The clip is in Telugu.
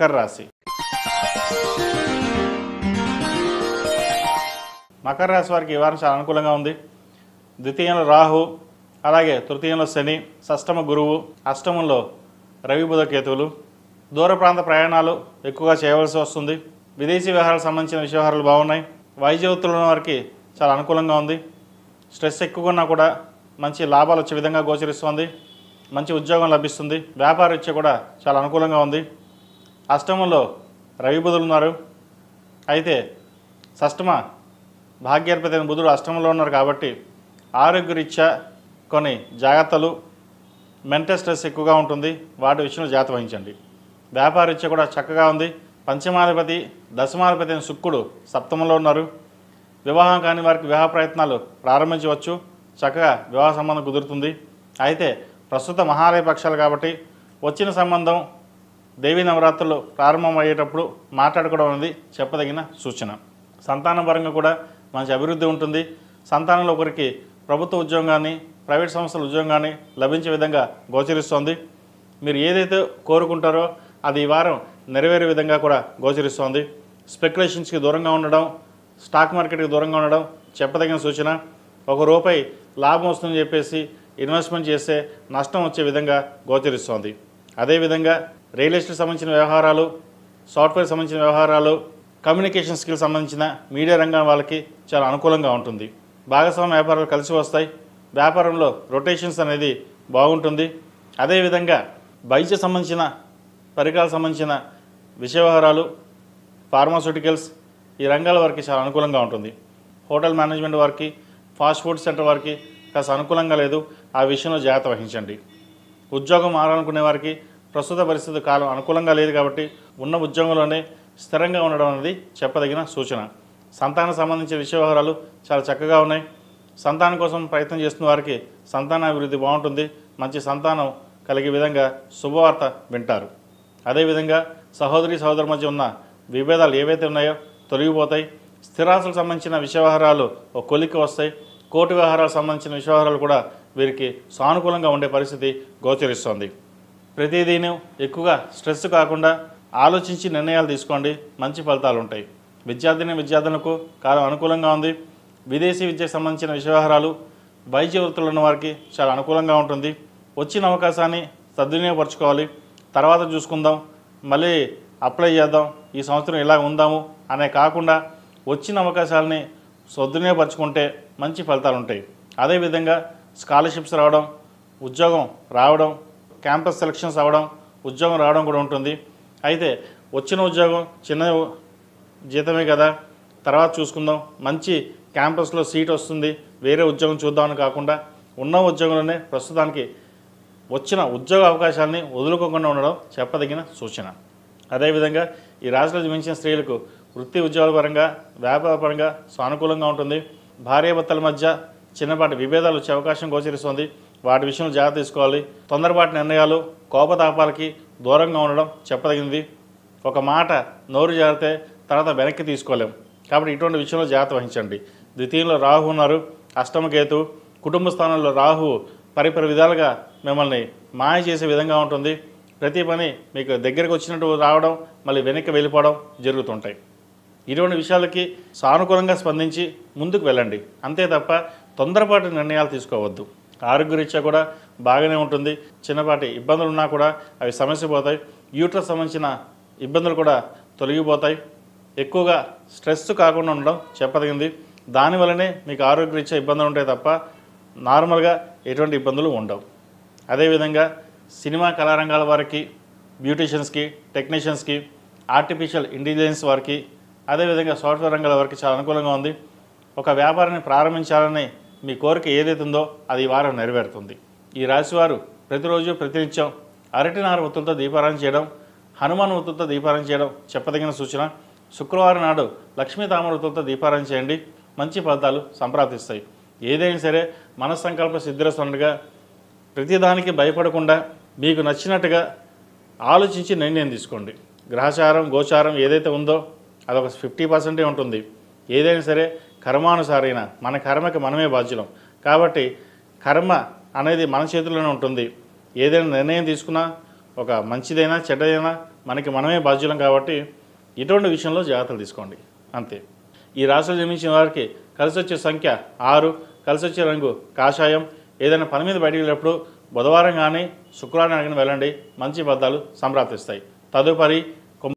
మకర రాశి. మకర రాశి వారికి ఈ వారం చాలా అనుకూలంగా ఉంది. ద్వితీయంలో రాహు, అలాగే తృతీయంలో శని, షష్టమ గురువు, అష్టమంలో రవి బుధ కేతువులు. దూర ప్రాంత ప్రయాణాలు ఎక్కువగా చేయవలసి వస్తుంది. విదేశీ వ్యవహారాలకు సంబంధించిన వ్యవహారాలు బాగున్నాయి. వైద్య వృత్తులు ఉన్న వారికి చాలా అనుకూలంగా ఉంది. స్ట్రెస్ ఎక్కువగా ఉన్నా కూడా మంచి లాభాలు వచ్చే విధంగా గోచరిస్తుంది. మంచి ఉద్యోగం లభిస్తుంది. వ్యాపార రీత్యా కూడా చాలా అనుకూలంగా ఉంది. అష్టమంలో రవి బుధులు ఉన్నారు. అయితే షష్టమ భాగ్యాధిపతి అయిన బుధుడు అష్టమంలో ఉన్నారు కాబట్టి ఆరోగ్యరీత్యా కొన్ని జాగ్రత్తలు, మెంటల్ స్ట్రెస్ ఎక్కువగా ఉంటుంది. వాటి విషయంలో జాగ్రత్త వహించండి. వ్యాపార రీత్యా కూడా చక్కగా ఉంది. పంచమాధిపతి, దశమాధిపతి అయిన శుక్రుడు సప్తమంలో ఉన్నారు. వివాహం కాని వారికి వివాహ ప్రయత్నాలు ప్రారంభించవచ్చు. చక్కగా వివాహ సంబంధం కుదురుతుంది. అయితే ప్రస్తుత మహాలయ పక్షాలు కాబట్టి వచ్చిన సంబంధం దేవీ నవరాత్రులు ప్రారంభం అయ్యేటప్పుడు మాట్లాడుకోవడం అనేది చెప్పదగిన సూచన. సంతానం పరంగా కూడా మంచి అభివృద్ధి ఉంటుంది. సంతానంలో ఒకరికి ప్రభుత్వ ఉద్యోగం కానీ ప్రైవేట్ సంస్థల ఉద్యోగం కానీ లభించే విధంగా గోచరిస్తోంది. మీరు ఏదైతే కోరుకుంటారో అది ఈ వారం నెరవేరే విధంగా కూడా గోచరిస్తోంది. స్పెక్యులేషన్స్కి దూరంగా ఉండడం, స్టాక్ మార్కెట్కి దూరంగా ఉండడం చెప్పదగిన సూచన. ₹1 లాభం వస్తుందని చెప్పేసి ఇన్వెస్ట్మెంట్ చేస్తే నష్టం వచ్చే విధంగా గోచరిస్తోంది. అదేవిధంగా రియల్ ఎస్టేట్ సంబంధించిన వ్యవహారాలు, సాఫ్ట్వేర్ సంబంధించిన వ్యవహారాలు, కమ్యూనికేషన్ స్కిల్ సంబంధించిన మీడియా రంగం వాళ్ళకి చాలా అనుకూలంగా ఉంటుంది. భాగస్వామ్య వ్యాపారాలు కలిసి వస్తాయి. వ్యాపారంలో రొటేషన్స్ అనేది బాగుంటుంది. అదేవిధంగా వైద్య సంబంధించిన పరికరాలకు సంబంధించిన వ్యవహారాలు, ఫార్మాస్యూటికల్స్ ఈ రంగాల వారికి చాలా అనుకూలంగా ఉంటుంది. హోటల్ మేనేజ్మెంట్ వారికి, ఫాస్ట్ ఫుడ్ సెంటర్ వారికి కాస్త అనుకూలంగా లేదు. ఆ విషయంలో జాగ్రత్త వహించండి. ఉద్యోగం మారాలనుకునే వారికి ప్రస్తుత పరిస్థితి కాలం అనుకూలంగా లేదు కాబట్టి ఉన్న ఉద్యోగంలోనే స్థిరంగా ఉండడం అనేది చెప్పదగిన సూచన. సంతానం సంబంధించిన వ్యవహారాలు చాలా చక్కగా ఉన్నాయి. సంతానం కోసం ప్రయత్నం చేస్తున్న వారికి సంతానాభివృద్ధి బాగుంటుంది. మంచి సంతానం కలిగే విధంగా శుభవార్త వింటారు. అదేవిధంగా సహోదరి సహోదరు మధ్య ఉన్న విభేదాలు ఏవైతే ఉన్నాయో తొలగిపోతాయి. స్థిరాస్తులకు సంబంధించిన వ్యవహారాలు ఒక కొలిక్కి వస్తాయి. కోర్టు వ్యవహారాలకు సంబంధించిన వ్యవహారాలు కూడా వీరికి సానుకూలంగా ఉండే పరిస్థితి గోచరిస్తోంది. ప్రతిదీని ఎక్కువగా స్ట్రెస్ కాకుండా ఆలోచించి నిర్ణయాలు తీసుకోండి. మంచి ఫలితాలు ఉంటాయి. విద్యార్థులకు కాలం అనుకూలంగా ఉంది. విదేశీ విద్యకు సంబంధించిన వ్యవహారాలు, వైద్య వృత్తులు ఉన్న వారికి చాలా అనుకూలంగా ఉంటుంది. వచ్చిన అవకాశాన్ని సద్వినియోగపరచుకోవాలి. తర్వాత చూసుకుందాం, మళ్ళీ అప్లై చేద్దాం, ఈ సంవత్సరం ఇలా ఉందాము అనే కాకుండా వచ్చిన అవకాశాలని సద్వినియోగపరచుకుంటే మంచి ఫలితాలు ఉంటాయి. అదేవిధంగా స్కాలర్షిప్స్ రావడం, ఉద్యోగం రావడం, క్యాంపస్ సెలక్షన్స్ అవ్వడం, ఉద్యోగం రావడం కూడా ఉంటుంది. అయితే వచ్చిన ఉద్యోగం చిన్న జీతమే కదా, తర్వాత చూసుకుందాం, మంచి క్యాంపస్లో సీట్ వస్తుంది, వేరే ఉద్యోగం చూద్దామని కాకుండా ఉన్న ఉద్యోగంలోనే ప్రస్తుతానికి వచ్చిన ఉద్యోగ అవకాశాలని వదులుకోకుండా ఉండడం చెప్పదగిన సూచన. అదేవిధంగా ఈ రాశిలో జన్మించిన స్త్రీలకు వృత్తి ఉద్యోగాల పరంగా, వ్యాపార పరంగా సానుకూలంగా ఉంటుంది. భార్యాభర్తల మధ్య చిన్నపాటి విభేదాలు వచ్చే అవకాశం గోచరిస్తుంది. వాటి విషయంలో జాగ్రత్త తీసుకోవాలి. తొందరపాటి నిర్ణయాలు, కోపతాపాలకి దూరంగా ఉండడం చెప్పదగినది. ఒక మాట నోరు జారితే తర్వాత వెనక్కి తీసుకోలేం కాబట్టి ఇటువంటి విషయంలో జాగ్రత్త వహించండి. ద్వితీయంలో రాహు ఉన్నారు, అష్టమకేతు. కుటుంబ స్థానంలో రాహు పరిపరి విధాలుగా మిమ్మల్ని మాయ చేసే విధంగా ఉంటుంది. ప్రతి పని మీకు దగ్గరికి వచ్చినట్టు రావడం, మళ్ళీ వెనక్కి వెళ్ళిపోవడం జరుగుతుంటాయి. ఇటువంటి విషయాలకి సానుకూలంగా స్పందించి ముందుకు వెళ్ళండి. అంతే తప్ప తొందరపాటు నిర్ణయాలు తీసుకోవద్దు. ఆరోగ్యరీత్యా కూడా బాగానే ఉంటుంది. చిన్నపాటి ఇబ్బందులు ఉన్నా కూడా అవి సమస్య పోతాయి. యూట్రస్ సంబంధించిన ఇబ్బందులు కూడా తొలగిపోతాయి. ఎక్కువగా స్ట్రెస్ కాకుండా ఉండడం చెప్పదగింది. దానివల్లనే మీకు ఆరోగ్యరీత్యా ఇబ్బందులు ఉంటాయి తప్ప నార్మల్గా ఎటువంటి ఇబ్బందులు ఉండవు. అదేవిధంగా సినిమా కళారంగాల వారికి, బ్యూటీషియన్స్కి, టెక్నీషియన్స్కి, ఆర్టిఫిషియల్ ఇంటెలిజెన్స్ వారికి, అదేవిధంగా సాఫ్ట్వేర్ రంగాల వారికి చాలా అనుకూలంగా ఉంది. ఒక వ్యాపారాన్ని ప్రారంభించాలని మీ కోరిక ఏదైతే ఉందో అది ఈ వారం నెరవేరుతుంది. ఈ రాశివారు ప్రతిరోజు ప్రతినిత్యం అరటినార ఒత్తులతో దీపారాధన చేయడం, హనుమాన్ ఒత్తులతో దీపారాధన చేయడం చెప్పదగిన సూచన. శుక్రవారం నాడు లక్ష్మీ తామర ఒత్తులతో దీపారాధన చేయండి. మంచి ఫలితాలు సంప్రాప్తిస్తాయి. ఏదైనా సరే మనస్సంకల్ప సిద్ధిరస్తున్నట్టుగా ప్రతిదానికి భయపడకుండా మీకు నచ్చినట్టుగా ఆలోచించి నిర్ణయం తీసుకోండి. గ్రహచారం, గోచారం ఏదైతే ఉందో అదొక 50% ఉంటుంది. ఏదైనా సరే కర్మానుసారైన మన కర్మకి మనమే బాధ్యులం కాబట్టి కర్మ అనేది మన చేతుల్లోనే ఉంటుంది. ఏదైనా నిర్ణయం తీసుకున్నా, ఒక మంచిదైనా చెడ్డదైనా మనకి మనమే బాధ్యులం కాబట్టి ఇటువంటి విషయంలో జాగ్రత్తలు తీసుకోండి అంతే. ఈ రాశిలో జన్మించిన వారికి కలిసి వచ్చే సంఖ్య 6, కలిసి వచ్చే రంగు కాషాయం. ఏదైనా పని మీద బయటికి వెళ్ళినప్పుడు బుధవారం కానీ శుక్రవారం కానీ వెళ్ళండి, మంచి ఫలితాలు సంప్రాప్తిస్తాయి. తదుపరి